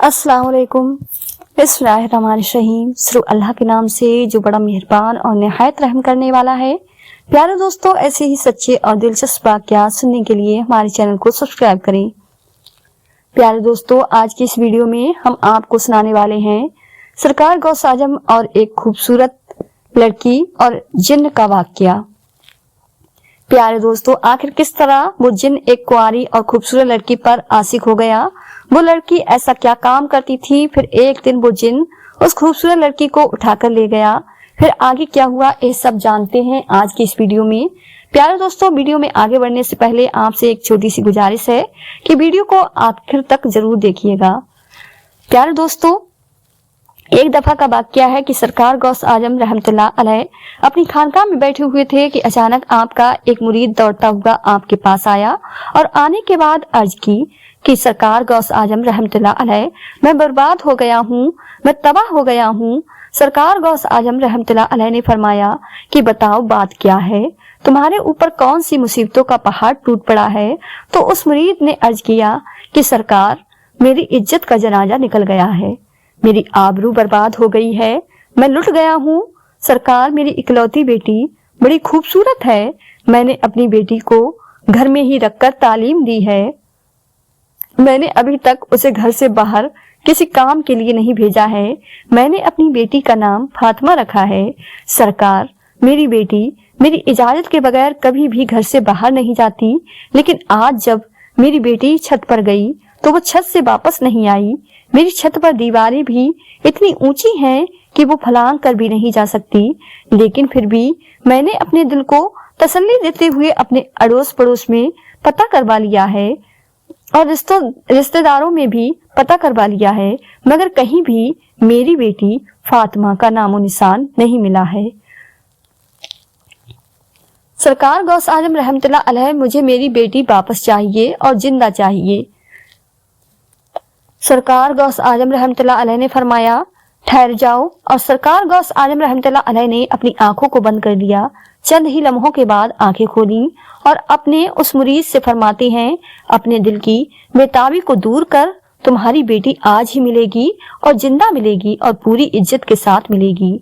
अस्सलाम वालेकुम। बिस्मिल्लाहिर्रहमानिर्रहीम। शुरू अल्लाह के नाम से जो बड़ा मेहरबान और निहायत रहम करने वाला है। प्यारे दोस्तों, ऐसे ही सच्चे और दिलचस्प वाक़यात सुनने के लिए हमारे चैनल को सब्सक्राइब करें। प्यारे दोस्तों, आज की इस वीडियो में हम आपको सुनाने वाले हैं सरकार गौस आजम और एक खूबसूरत लड़की और जिन्न का वाक़या। प्यारे दोस्तों, आखिर किस तरह वो जिन्न एक कुंवारी और खूबसूरत लड़की पर आशिक हो गया। वो लड़की ऐसा क्या काम करती थी। फिर एक दिन वो जिन्न उस खूबसूरत लड़की को उठाकर ले गया। फिर आगे क्या हुआ, ये सब जानते हैं आज की इस वीडियो में। प्यारे दोस्तों, वीडियो में आगे बढ़ने से पहले आपसे एक छोटी सी गुजारिश है कि वीडियो को आखिर तक जरूर देखिएगा। प्यारे दोस्तों, एक दफा का वाकया है कि सरकार गौस आजम रहमतुल्लाह अलैह अपनी खानकाह में बैठे हुए थे कि अचानक आपका एक मुरीद दौड़ता हुआ आपके पास आया और आने के बाद अर्ज की कि सरकार गौस आजम रहमतुल्लाह अलैह, मैं बर्बाद हो गया हूँ, मैं तबाह हो गया हूँ। सरकार गौस आजम रहमतुल्लाह अलैह ने फरमाया कि बताओ बात क्या है, तुम्हारे ऊपर कौन सी मुसीबतों का पहाड़ टूट पड़ा है। तो उस मुरीद ने अर्ज किया कि सरकार, मेरी इज्जत का जनाजा निकल गया है, मेरी आबरू बर्बाद हो गई है, मैं लुट गया हूँ। सरकार, मेरी इकलौती बेटी बड़ी खूबसूरत है, मैंने अपनी बेटी को घर में ही रखकर तालीम दी है, मैंने अभी तक उसे घर से बाहर किसी काम के लिए नहीं भेजा है, मैंने अपनी बेटी का नाम फातिमा रखा है। सरकार, मेरी बेटी मेरी इजाजत के बगैर कभी भी घर से बाहर नहीं जाती, लेकिन आज जब मेरी बेटी छत पर गई तो वो छत से वापस नहीं आई। मेरी छत पर दीवारें भी इतनी ऊंची हैं कि वो फलांग कर भी नहीं जा सकती, लेकिन फिर भी मैंने अपने दिल को तसल्ली देते हुए अपने अड़ोस पड़ोस में पता करवा लिया है और रिश्तेदारों में भी पता करवा लिया है, मगर कहीं भी मेरी बेटी फातिमा का नामो निशान नहीं मिला है। सरकार गौस आजम रहमतुल्लाह अलैह, मुझे मेरी बेटी वापस चाहिए और जिंदा चाहिए। सरकार गौस आजम रहमतुल्लाह अलैह ने फरमाया, ठहर जाओ। और सरकार गौस आजम रहमतुल्लाह अलैह ने अपनी आंखों को बंद कर लिया। चंद ही लम्हों के बाद आंखें खोली और अपने उस मुरीद से फरमाते हैं, अपने दिल की बेताबी को दूर कर, तुम्हारी बेटी आज ही मिलेगी और जिंदा मिलेगी और पूरी इज्जत के साथ मिलेगी।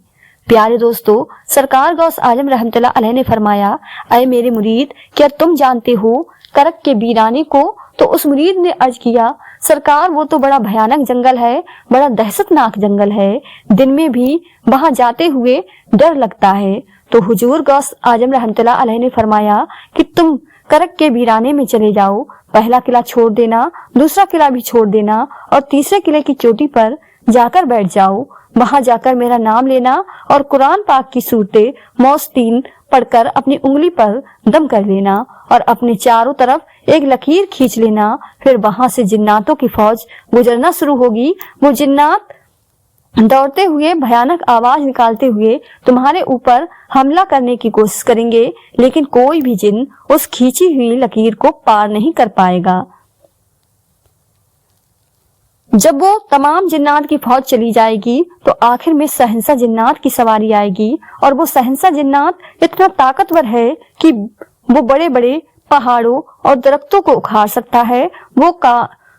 प्यारे दोस्तों, सरकार गौस आजम रहमतुल्लाह अलैह ने फरमाया, अय मेरे मुरीद, क्या तुम जानते हो करक के वीराने को। तो उस मुरीद ने अर्ज किया, सरकार, वो तो बड़ा भयानक जंगल है, बड़ा दहशतनाक जंगल है, दिन में भी वहां जाते हुए डर लगता है। तो हुजूर गौस आजम रहमतुल्लाह अलैह ने फरमाया कि तुम करक के वीराने में चले जाओ, पहला किला छोड़ देना, दूसरा किला भी छोड़ देना और तीसरे किले की चोटी पर जाकर बैठ जाओ। वहां जाकर मेरा नाम लेना और कुरान पाक की सूरतें मौस-3 पढ़कर अपनी उंगली पर दम कर लेना और अपने चारों तरफ एक लकीर खींच लेना। फिर वहां से जिन्नातों की फौज गुजरना शुरू होगी। वो जिन्नात दौड़ते हुए भयानक आवाज निकालते हुए तुम्हारे ऊपर हमला करने की कोशिश करेंगे, लेकिन कोई भी जिन्न उस खींची हुई लकीर को पार नहीं कर पाएगा। जब वो तमाम जिन्नात की फौज चली जाएगी तो आखिर में सहंसा जिन्नात की सवारी आएगी और वो सहंसा जिन्नात इतना ताकतवर है कि वो बड़े बड़े पहाड़ों और दरख्तों को उखाड़ सकता है।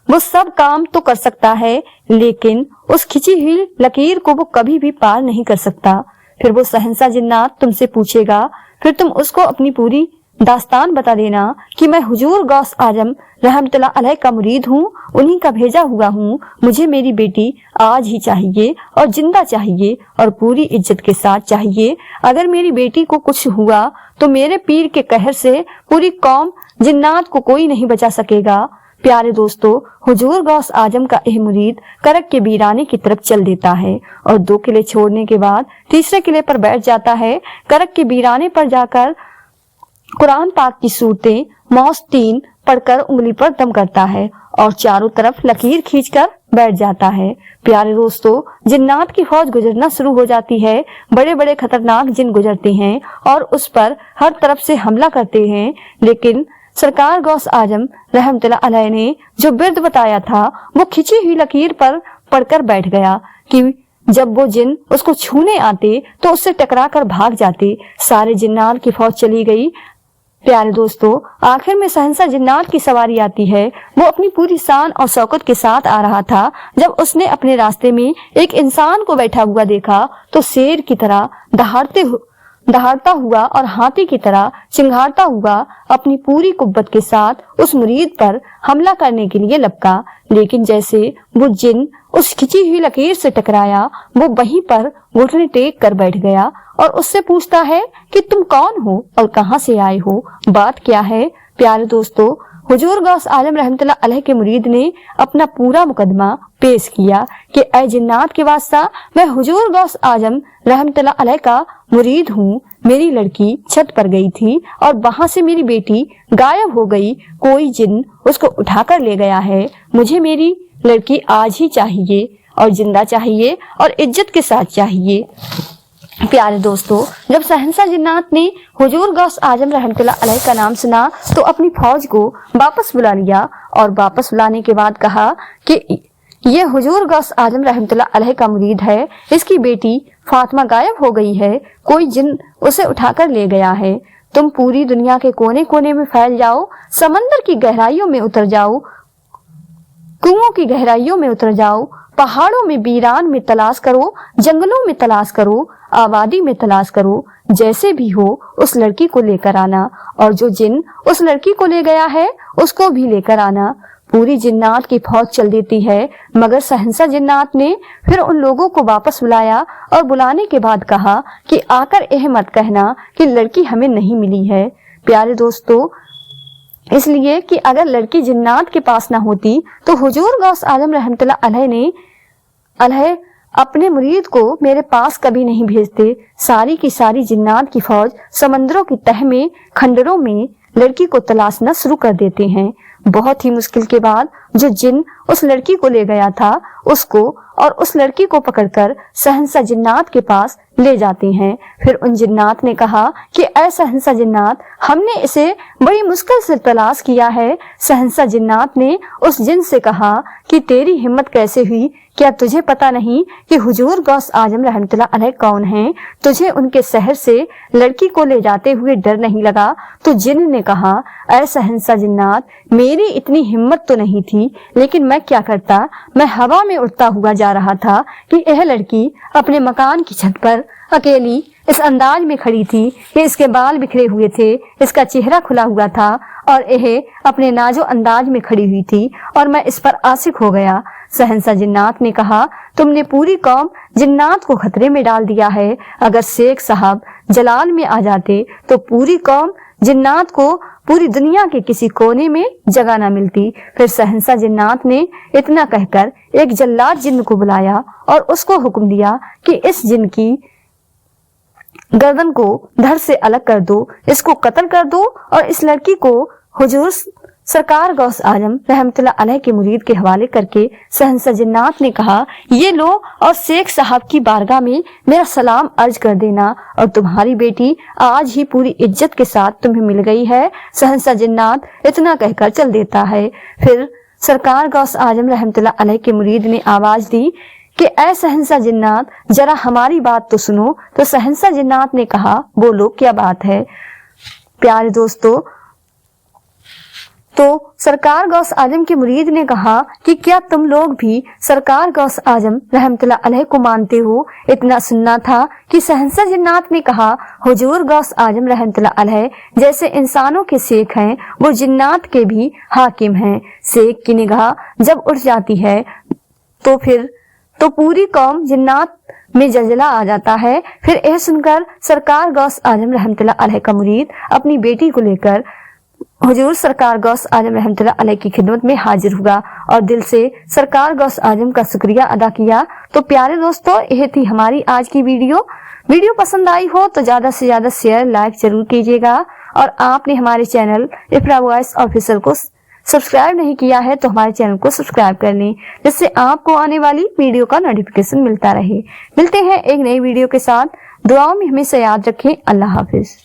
वो सब काम तो कर सकता है, लेकिन उस खिंची हुई लकीर को वो कभी भी पार नहीं कर सकता। फिर वो सहंसा जिन्नात तुमसे पूछेगा, फिर तुम उसको अपनी पूरी दास्तान बता देना कि मैं हुजूर गौस आजम रहमतुल्लाह अलैह का मुरीद हूँ, उन्हीं का भेजा हुआ हूँ, मुझे मेरी बेटी आज ही चाहिए और जिंदा चाहिए और पूरी इज्जत के साथ चाहिए। अगर मेरी बेटी को कुछ हुआ तो मेरे पीर के कहर से पूरी कौम जिन्नात को कोई नहीं बचा सकेगा। प्यारे दोस्तों, हुजूर गौस आजम का यह मुरीद करक के वीराने की तरफ चल देता है और 2 किले छोड़ने के बाद तीसरे किले पर बैठ जाता है। करक के वीराने पर जाकर कुरान पाक की सूरतें मौस-3 पढ़कर उंगली पर दम करता है और चारों तरफ लकीर खींचकर बैठ जाता है। प्यारे दोस्तों, जिन्नात की फौज गुजरना शुरू हो जाती है। बड़े बड़े खतरनाक जिन गुजरते हैं और उस पर हर तरफ से हमला करते हैं, लेकिन सरकार गौस आजम रहमतुल्लाह अलैह ने जो बिर्द बताया था वो खिंची हुई लकीर पर पढ़कर बैठ गया कि जब वो जिन उसको छूने आते तो उससे टकरा कर भाग जाते। सारे जिन्नात की फौज चली गई। प्यारे दोस्तों, आखिर में शहंशाह जिन्नात की सवारी आती है। वो अपनी पूरी शान और शौकत के साथ आ रहा था। जब उसने अपने रास्ते में एक इंसान को बैठा हुआ देखा तो शेर की तरह दहाड़ता हुआ और हाथी की तरह चिंघाड़ता हुआ अपनी पूरी कुव्वत के साथ उस मुरीद पर हमला करने के लिए लपका। लेकिन जैसे वो जिन उस खिंची हुई लकीर से टकराया, वो वहीं पर घुटने टेक कर बैठ गया और उससे पूछता है कि तुम कौन हो और कहां से आए हो, बात क्या है। प्यारे दोस्तों, हुजूर गौस आजम रहमतुल्लाह अलैह के मुरीद ने अपना पूरा मुकदमा पेश किया कि ऐ जिन्नात के वास्ता, मैं हुजूर गौस आजम रहमतुल्लाह अलैह का मुरीद हूँ। मेरी लड़की छत पर गई थी और वहां से मेरी बेटी गायब हो गई। कोई जिन उसको उठाकर ले गया है। मुझे मेरी लड़की आज ही चाहिए और जिंदा चाहिए और इज्जत के साथ चाहिए। प्यारे दोस्तों, जब शहंशाह जिन्नात ने हुजूर गौस आजम रहमतुल्लाह अलैह का नाम सुना तो अपनी फौज को वापस बुला लिया और वापस बुलाने के बाद कहा कि ये हुजूर गौस आजम रहमतुल्लाह अलैह का मुरीद है। इसकी बेटी फातिमा गायब हो गई है। कोई जिन उसे उठाकर ले गया है। तुम पूरी दुनिया के कोने कोने में फैल जाओ, समंदर की गहराइयों में उतर जाओ, कुओं की गहराइयों में उतर जाओ, पहाड़ों में बीरान में तलाश करो, जंगलों में तलाश करो, आबादी में तलाश करो, जैसे भी हो उस लड़की को लेकर आना और जो जिन उस लड़की को ले गया है उसको भी लेकर आना। पूरी जिन्नात की फौज चल देती है, मगर शहंशाह जिन्नात ने फिर उन लोगों को वापस बुलाया और बुलाने के बाद कहा कि आकर यह मत कहना कि लड़की हमें नहीं मिली है। प्यारे दोस्तों, इसलिए कि अगर लड़की जिन्नात के पास ना होती तो हुजूर गौस आजम रहमतुल्लाह अलैह अपने मुरीद को मेरे पास कभी नहीं भेजते। सारी की सारी जिन्नात की फौज समंदरों की तह में खंडरों में लड़की को तलाशना शुरू कर देते हैं। बहुत ही मुश्किल के बाद जो जिन उस लड़की को ले गया था उसको और उस लड़की को पकड़कर शहंशाह जिन्नात के पास ले जाते हैं। फिर उन जिन्नात ने कहा कि ऐ शहंशाह जिन्नात, हमने इसे बड़ी मुश्किल से तलाश किया है। शहंशाह जिन्नात ने उस जिन से कहा कि तेरी हिम्मत कैसे हुई? क्या तुझे पता नहीं कि हुजूर गौस आजम रहमतुल्लाह अलैह कौन हैं? तुझे उनके शहर से लड़की को ले जाते हुए डर नहीं लगा? तो जिन ने कहा, ऐ शहंशाह जिन्नात, मेरी इतनी हिम्मत तो नहीं थी, लेकिन मैं क्या करता। मैं हवा में उड़ता हुआ जा रहा था कि यह लड़की अपने मकान की छत पर अकेली इस अंदाज में खड़ी थी कि इसके बाल बिखरे हुए थे, इसका चेहरा खुला हुआ था और यह अपने नाजो अंदाज में खड़ी हुई थी और मैं इस पर आशिक हो गया। शहंशाह जिन्नात ने कहा, तुमने पूरी कौम जिन्नात को खतरे में डाल दिया है। अगर शेख साहब जलाल में आ जाते तो पूरी कौम जिन्नात को पूरी दुनिया के किसी कोने में जगह न मिलती। फिर शहंशाह जिन्नात ने इतना कहकर एक जल्लाद जिन्न को बुलाया और उसको हुक्म दिया कि इस जिन्न की गर्दन को धड़ से अलग कर दो, इसको कत्ल कर दो और इस लड़की को हुजूर सरकार गौस आजम रहमतुल्लाह अलैह के मुरीद के हवाले करके शहंशाह जिन्नात ने कहा, ये लो और शेख साहब की बारगाह में मेरा सलाम अर्ज कर देना और तुम्हारी बेटी आज ही पूरी इज्जत के साथ तुम्हें मिल गई है। शहंशाह जिन्नात इतना कहकर चल देता है। फिर सरकार गौस आजम रहमतुल्लाह अलैह के मुरीद ने आवाज दी कि ऐ शहंशाह जिन्नात, जरा हमारी बात तो सुनो। तो शहंशाह जिन्नात ने कहा, बोलो क्या बात है। प्यारे दोस्तों, तो सरकार गौस आजम के मुरीद ने कहा कि क्या तुम लोग भी सरकार गौस आजम रहमतुल्लाह अलैह को मानते हो? इतना सुनना था कि शहंशाह जिन्नात ने कहा, हुजूर गौस आजम रहमतुल्लाह अलैह जैसे इंसानों के शेख हैं, वो जिन्नात के भी हाकिम हैं। शेख की निगाह जब उठ जाती है तो पूरी कौम जिन्नात में जलजला आ जाता है। फिर यह सुनकर सरकार गौस आजम रहमतुल्लाह अलैह का मुरीद अपनी बेटी को लेकर हुजूर सरकार गौस आजम रहमतुल्लाह अलैह की खिदमत में हाजिर हुआ और दिल से सरकार गौस आजम का शुक्रिया अदा किया। तो प्यारे दोस्तों, यह थी हमारी आज की वीडियो पसंद आई हो तो ज्यादा से ज्यादा शेयर लाइक जरूर कीजिएगा और आपने हमारे चैनल इफ्रा वॉइस ऑफिशियल को सब्सक्राइब नहीं किया है तो हमारे चैनल को सब्सक्राइब कर लें, जिससे आपको आने वाली वीडियो का नोटिफिकेशन मिलता रहे। मिलते हैं एक नई वीडियो के साथ। दुआओं में हमेशा याद रखें। अल्लाह हाफिज।